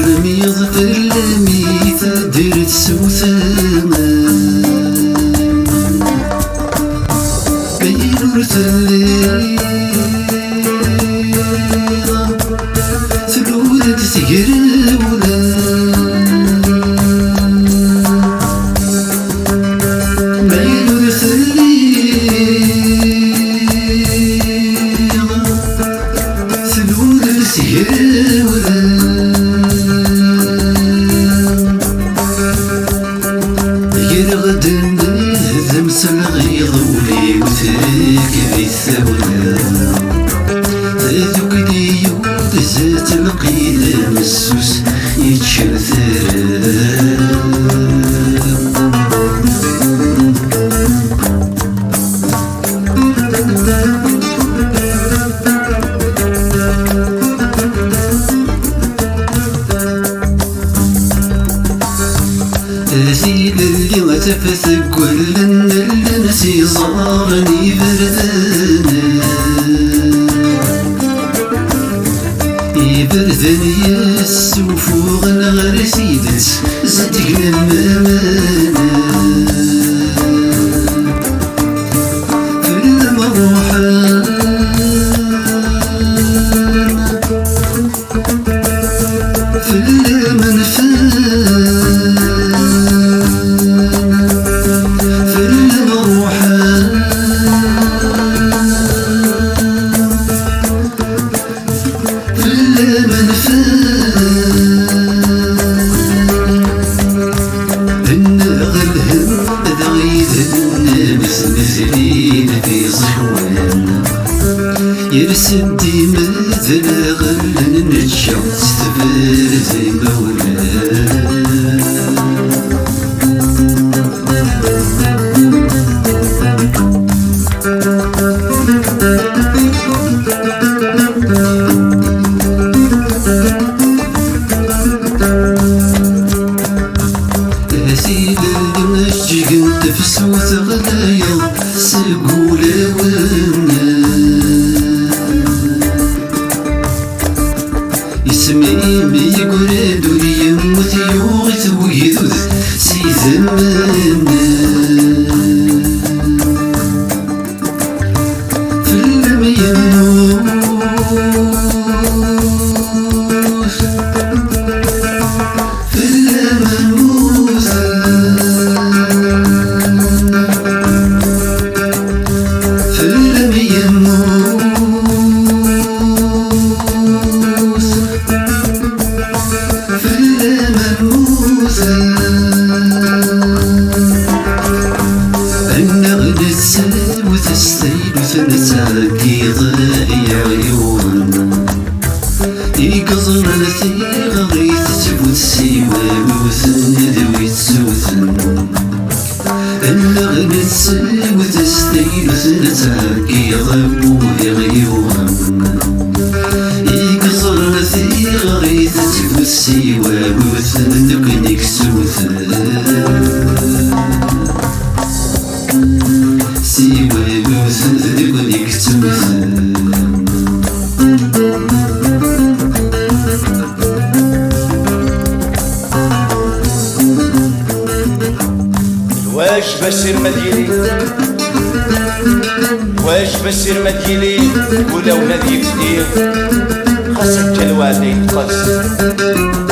رميض في اللميت درت سوسانا بيرور الليل سلولة سجرولة بيرور الليل سلولة سجرولة يرغدن ذمس الغيظ ولي وثاك بالثولة ذوك ديود زات القيلة مسوس يتشرثر تسيل اللي ما تفسق ولن النسي صارني بردانا يبردن يسوفوغ الغرسيدس زدقنا المامانا في المروحان في المنفان في صحوان يرسم ديما ذلاغل نتشع تستفر زي مولان تسيل المشجق تفسوث غلايا سقولة ونا يسمي بيقرد وليموت يوغث ويذوذ سي زمانا في الميموس في المنموس النغد السلام وتستيل ثنتاكي ضايع عيون يقصر نثيغ غيث تبوت سيوى وثن ذوي تسوثن النغد السلام وتستيل ثنتاكي ضايع عيون يقصر نثيغ غيث تبوت سيوى وثن ذوي تسوثن سيوى وثن ذوي تسوثن واش بسير مديلي واش بسير مديلي ولا ولاد يكثير خاصك الوالدين تقص